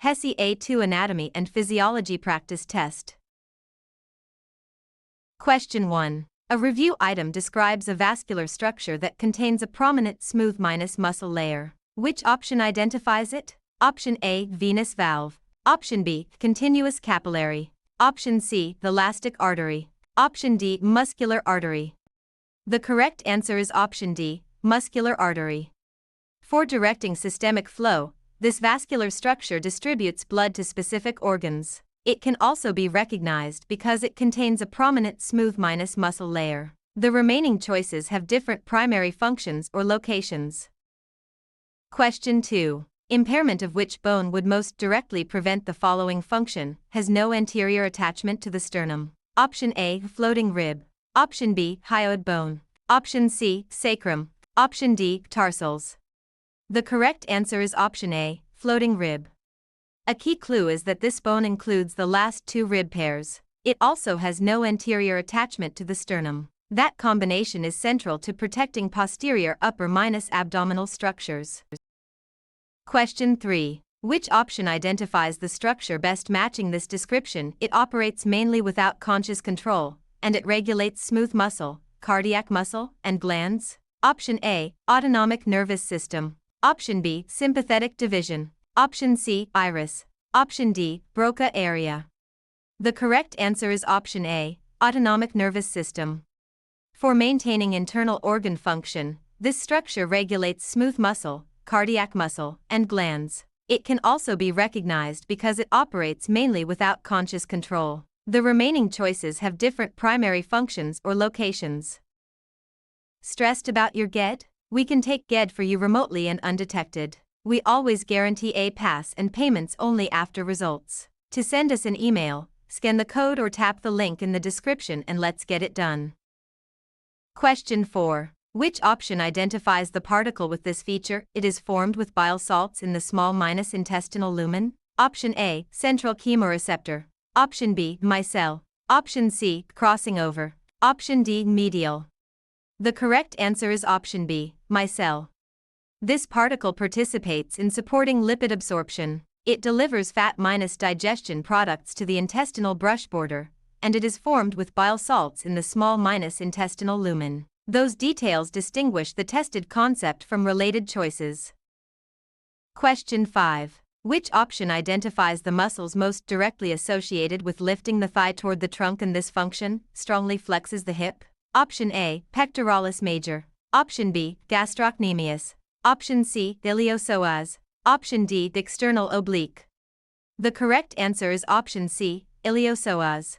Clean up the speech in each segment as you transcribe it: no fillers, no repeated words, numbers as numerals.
HESI A2 Anatomy and Physiology Practice Test. Question 1. A review item describes a vascular structure that contains a prominent smooth muscle layer. Which option identifies it? Option A, venous valve. Option B, continuous capillary. Option C, thoracic artery. Option D, muscular artery. The correct answer is option D, muscular artery. For directing systemic flow, this vascular structure distributes blood to specific organs. It can also be recognized because it contains a prominent smooth muscle layer. The remaining choices have different primary functions or locations. Question 2. Impairment of which bone would most directly prevent the following function? Has no anterior attachment to the sternum. Option A, floating rib. Option B, hyoid bone. Option C, sacrum. Option D, tarsals. The correct answer is option A, floating rib. A key clue is that this bone includes the last two rib pairs. It also has no anterior attachment to the sternum. That combination is central to protecting posterior upper abdominal structures. Question 3. Which option identifies the structure best matching this description? It operates mainly without conscious control, and it regulates smooth muscle, cardiac muscle, and glands. Option A, autonomic nervous system. Option B, sympathetic division. Option C, iris. Option D, Broca area. The correct answer is option A, autonomic nervous system. For maintaining internal organ function, this structure regulates smooth muscle, cardiac muscle, and glands. It can also be recognized because it operates mainly without conscious control. The remaining choices have different primary functions or locations. Stressed about your GED? We can take GED for you remotely and undetected. We always guarantee a pass and payments only after results. To send us an email, scan the code or tap the link in the description and let's get it done. Question 4. Which option identifies the particle with this feature? It is formed with bile salts in the small intestinal lumen. Option A, central chemoreceptor. Option B, micelle. Option C, crossing over. Option D, medial. The correct answer is option B, micelle. This particle participates in supporting lipid absorption. It delivers fat digestion products to the intestinal brush border, and it is formed with bile salts in the small intestinal lumen. Those details distinguish the tested concept from related choices. Question 5. Which option identifies the muscles most directly associated with lifting the thigh toward the trunk and this function strongly flexes the hip? Option A, pectoralis major. Option B, gastrocnemius. Option C, iliopsoas. Option D, external oblique. The correct answer is option C, iliopsoas.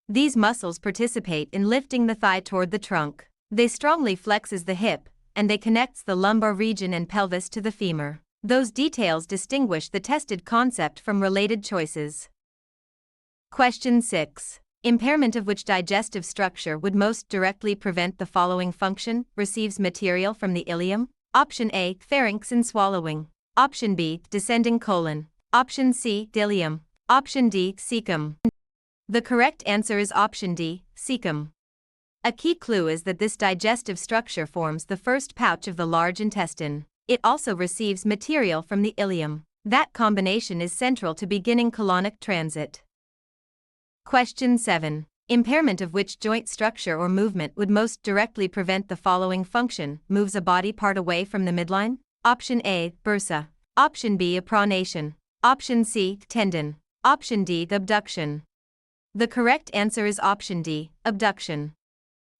These muscles participate in lifting the thigh toward the trunk. They strongly flexes the hip, and they connects the lumbar region and pelvis to the femur. Those details distinguish the tested concept from related choices. Question 6. Impairment of which digestive structure would most directly prevent the following function? Receives material from the ileum. Option A, pharynx and swallowing. Option B, descending colon. Option C, ileum. Option D, cecum. The correct answer is option D, cecum. A key clue is that this digestive structure forms the first pouch of the large intestine. It also receives material from the ileum. That combination is central to beginning colonic transit. Question 7. Impairment of which joint structure or movement would most directly prevent the following function? Moves a body part away from the midline. Option A, bursa. Option B, pronation. Option C, tendon. Option D, abduction. The correct answer is option D, abduction.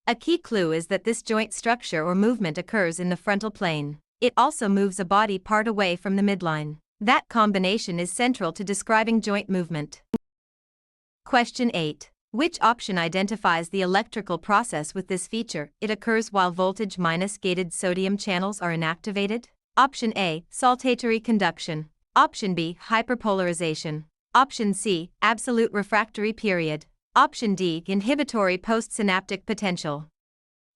A key clue is that this joint structure or movement occurs in the frontal plane. It also moves a body part away from the midline. That combination is central to describing joint movement. Question 8. Which option identifies the electrical process with this feature? It occurs while voltage gated sodium channels are inactivated. Option A, saltatory conduction. Option B, hyperpolarization. Option C, absolute refractory period. Option D, inhibitory postsynaptic potential.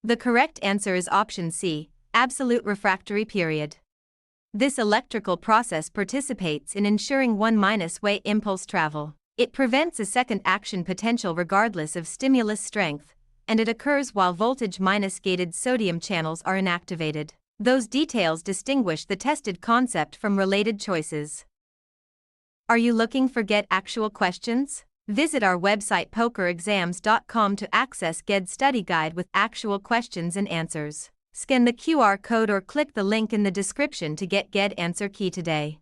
The correct answer is option C, absolute refractory period. This electrical process participates in ensuring one-way impulse travel. It prevents a second action potential regardless of stimulus strength, and it occurs while voltage-gated sodium channels are inactivated. Those details distinguish the tested concept from related choices. Are you looking for Get actual questions? Visit our website pokerexams.com to access GED study guide with actual questions and answers. Scan the QR code or click the link in the description to get GED answer key today.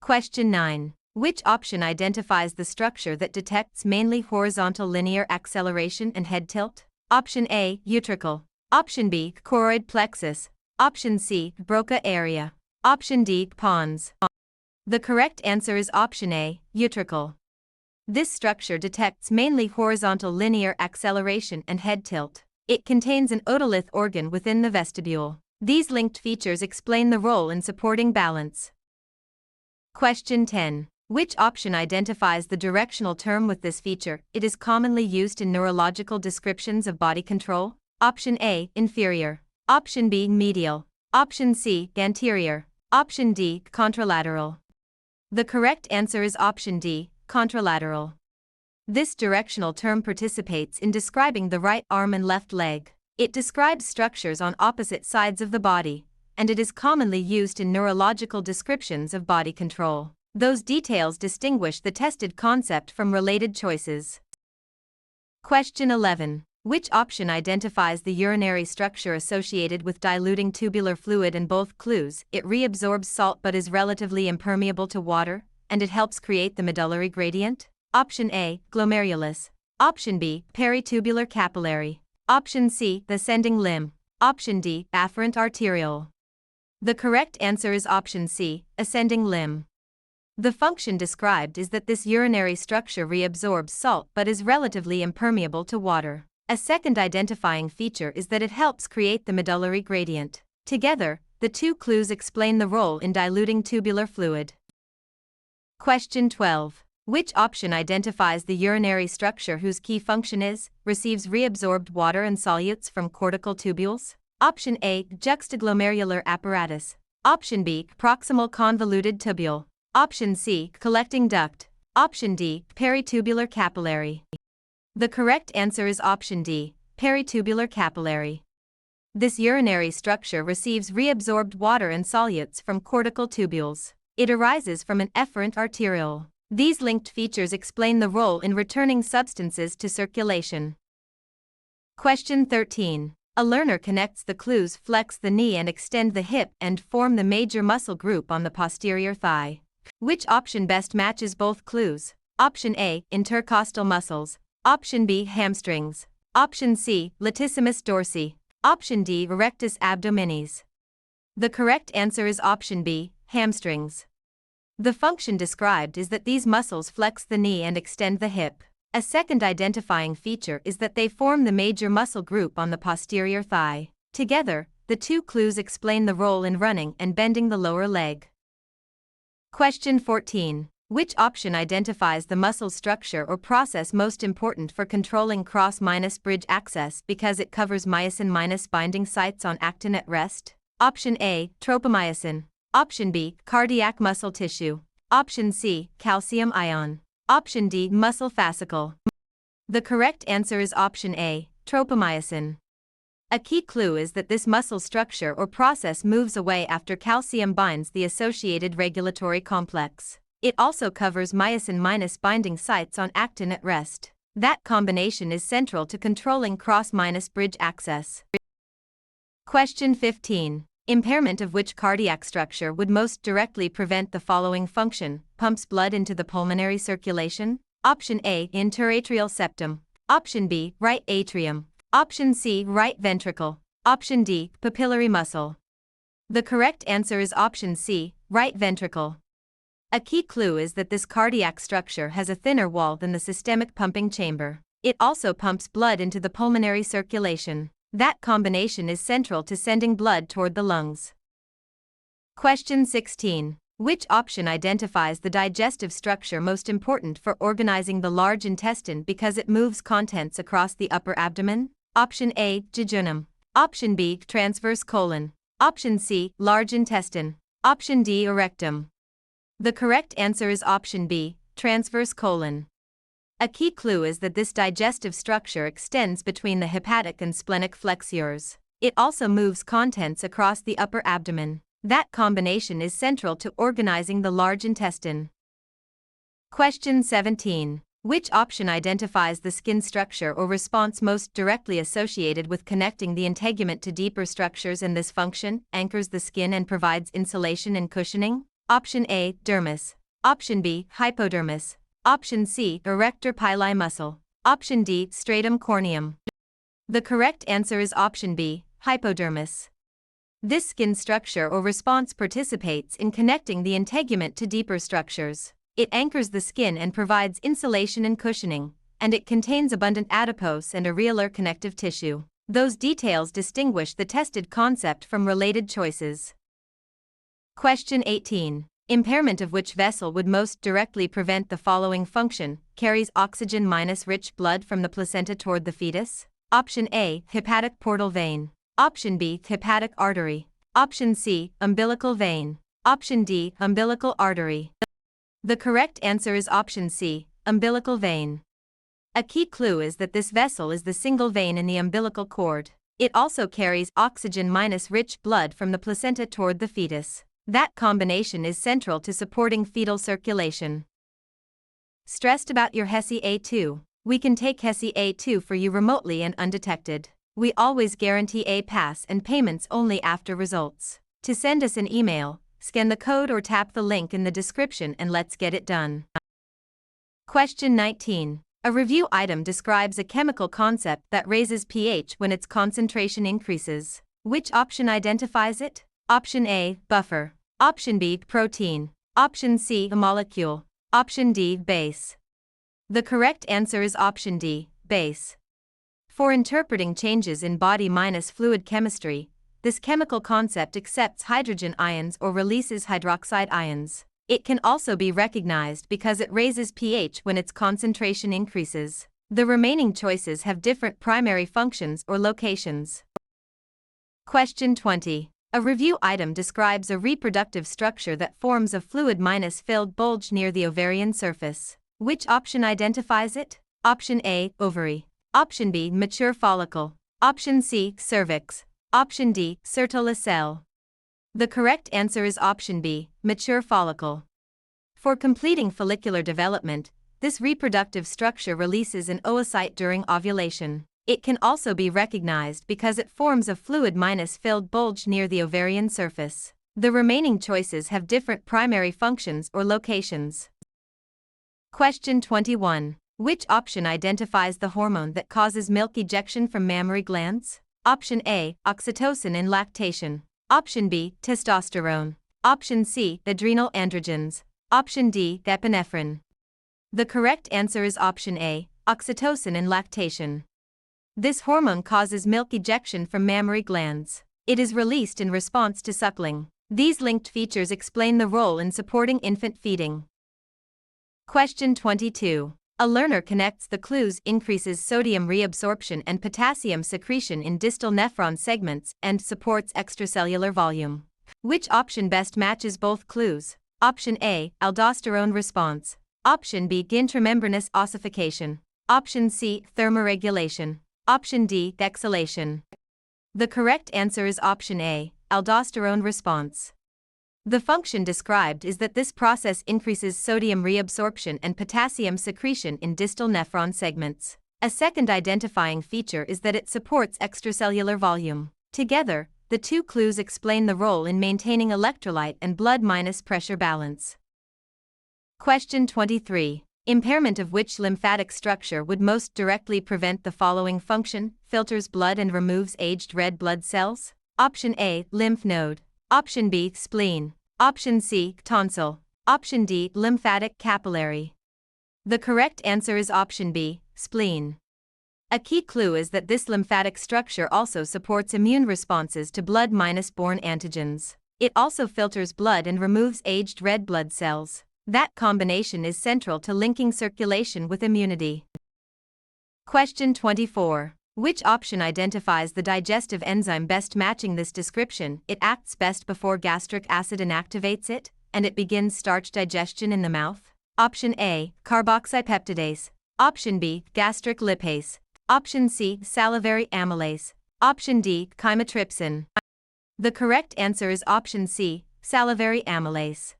Question 9. Which option identifies the structure that detects mainly horizontal linear acceleration and head tilt? Option A, utricle. Option B, choroid plexus. Option C, Broca area. Option D, pons. The correct answer is option A, utricle. This structure detects mainly horizontal linear acceleration and head tilt. It contains an otolith organ within the vestibule. These linked features explain the role in supporting balance. Question 10. Which option identifies the directional term with this feature? It is commonly used in neurological descriptions of body control. Option A, inferior. Option B, medial. Option C, anterior. Option D, contralateral. The correct answer is option D, contralateral. This directional term participates in describing the right arm and left leg. It describes structures on opposite sides of the body, and it is commonly used in neurological descriptions of body control. Those details distinguish the tested concept from related choices. Question 11. Which option identifies the urinary structure associated with diluting tubular fluid? In both clues, it reabsorbs salt but is relatively impermeable to water, and it helps create the medullary gradient? Option A, glomerulus. Option B, peritubular capillary. Option C, the ascending limb. Option D, afferent arteriole. The correct answer is option C, ascending limb. The function described is that this urinary structure reabsorbs salt but is relatively impermeable to water. A second identifying feature is that it helps create the medullary gradient. Together, the two clues explain the role in diluting tubular fluid. Question 12. Which option identifies the urinary structure whose key function is, receives reabsorbed water and solutes from cortical tubules? Option A, juxtaglomerular apparatus. Option B, proximal convoluted tubule. Option C, collecting duct. Option D, peritubular capillary. The correct answer is option D, peritubular capillary. This urinary structure receives reabsorbed water and solutes from cortical tubules. It arises from an efferent arteriole. These linked features explain the role in returning substances to circulation. Question 13. A learner connects the clues flex the knee and extend the hip and form the major muscle group on the posterior thigh. Which option best matches both clues? Option A, intercostal muscles. Option B, hamstrings. Option C, latissimus dorsi. Option D, rectus abdominis. The correct answer is option B, hamstrings. The function described is that these muscles flex the knee and extend the hip. A second identifying feature is that they form the major muscle group on the posterior thigh. Together, the two clues explain the role in running and bending the lower leg. Question 14. Which option identifies the muscle structure or process most important for controlling cross-bridge access because it covers myosin- binding sites on actin at rest? Option A, tropomyosin. Option B, cardiac muscle tissue. Option C, calcium ion. Option D, muscle fascicle. The correct answer is option A, tropomyosin. A key clue is that this muscle structure or process moves away after calcium binds the associated regulatory complex. It also covers myosin- binding sites on actin at rest. That combination is central to controlling cross-bridge access. Question 15. Impairment of which cardiac structure would most directly prevent the following function? Pumps blood into the pulmonary circulation? Option A, interatrial septum. Option B, right atrium. Option C, right ventricle. Option D, papillary muscle. The correct answer is option C, right ventricle. A key clue is that this cardiac structure has a thinner wall than the systemic pumping chamber. It also pumps blood into the pulmonary circulation. That combination is central to sending blood toward the lungs. Question 16. Which option identifies the digestive structure most important for organizing the large intestine because it moves contents across the upper abdomen? Option A, jejunum. Option B, transverse colon. Option C, large intestine. Option D, rectum. The correct answer is option B, transverse colon. A key clue is that this digestive structure extends between the hepatic and splenic flexures. It also moves contents across the upper abdomen. That combination is central to organizing the large intestine. Question 17. Which option identifies the skin structure or response most directly associated with connecting the integument to deeper structures, and this function anchors the skin and provides insulation and cushioning? Option A, dermis. Option B, hypodermis. Option C, erector pili muscle. Option D, stratum corneum. The correct answer is option B, hypodermis. This skin structure or response participates in connecting the integument to deeper structures. It anchors the skin and provides insulation and cushioning, and it contains abundant adipose and areolar connective tissue. Those details distinguish the tested concept from related choices. Question 18. Impairment of which vessel would most directly prevent the following function? Carries oxygen minus rich blood from the placenta toward the fetus? Option A, hepatic portal vein. Option B, hepatic artery. Option C, umbilical vein. Option D, umbilical artery. The correct answer is option C, umbilical vein. A key clue is that this vessel is the single vein in the umbilical cord. It also carries oxygen minus rich blood from the placenta toward the fetus. That combination is central to supporting fetal circulation. Stressed about your HESI A2? We can take HESI A2 for you remotely and undetected. We always guarantee a pass and payments only after results. To send us an email, scan the code or tap the link in the description and let's get it done. Question 19. A review item describes a chemical concept that raises pH when its concentration increases. Which option identifies it? Option A, buffer. Option B, protein. Option C, a molecule. Option D, base. The correct answer is option D, base. For interpreting changes in body minus fluid chemistry, this chemical concept accepts hydrogen ions or releases hydroxide ions. It can also be recognized because it raises pH when its concentration increases. The remaining choices have different primary functions or locations. Question 20. A review item describes a reproductive structure that forms a fluid minus filled bulge near the ovarian surface. Which option identifies it? Option A, ovary. Option B, mature follicle. Option C, cervix. Option D, Sertoli cell. The correct answer is option B, mature follicle. For completing follicular development, this reproductive structure releases an oocyte during ovulation. It can also be recognized because it forms a fluid minus filled bulge near the ovarian surface. The remaining choices have different primary functions or locations. Question 21. Which option identifies the hormone that causes milk ejection from mammary glands? Option A, oxytocin in lactation. Option B, testosterone. Option C, adrenal androgens. Option D, epinephrine. The correct answer is option A, oxytocin in lactation. This hormone causes milk ejection from mammary glands. It is released in response to suckling. These linked features explain the role in supporting infant feeding. Question 22. A learner connects the clues, increases sodium reabsorption and potassium secretion in distal nephron segments, and supports extracellular volume. Which option best matches both clues? Option A, aldosterone response. Option B, intramembranous ossification. Option C, thermoregulation. Option D, exhalation. The correct answer is option A, aldosterone response. The function described is that this process increases sodium reabsorption and potassium secretion in distal nephron segments. A second identifying feature is that it supports extracellular volume. Together, the two clues explain the role in maintaining electrolyte and blood minus pressure balance. Question 23. Impairment of which lymphatic structure would most directly prevent the following function? Filters blood and removes aged red blood cells? Option A, lymph node. Option B, spleen. Option C, tonsil. Option D, lymphatic capillary. The correct answer is option B, spleen. A key clue is that this lymphatic structure also supports immune responses to blood minus borne antigens. It also filters blood and removes aged red blood cells. That combination is central to linking circulation with immunity. Question 24. Which option identifies the digestive enzyme best matching this description? It acts best before gastric acid inactivates it, and it begins starch digestion in the mouth. Option A, carboxypeptidase. Option B, gastric lipase. Option C, salivary amylase. Option D, chymotrypsin. The correct answer is option C, salivary amylase.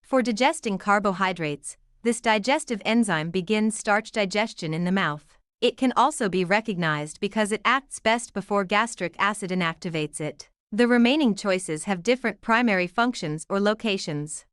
For digesting carbohydrates, This digestive enzyme begins starch digestion in the mouth. It can also be recognized because it acts best before gastric acid inactivates it. The remaining choices have different primary functions or locations.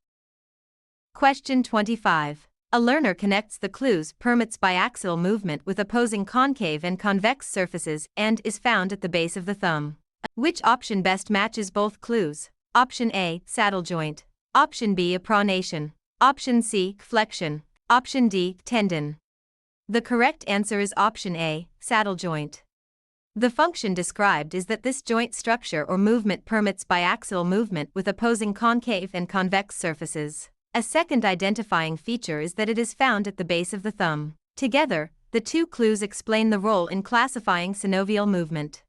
Question 25. A learner connects the clues permits biaxial movement with opposing concave and convex surfaces and is found at the base of the thumb. Which option best matches both clues? Option A, saddle joint. Option B, pronation. Option C, flexion. Option D, tendon. The correct answer is option A, saddle joint. The function described is that this joint structure or movement permits biaxial movement with opposing concave and convex surfaces. A second identifying feature is that it is found at the base of the thumb. Together, the two clues explain the role in classifying synovial movement.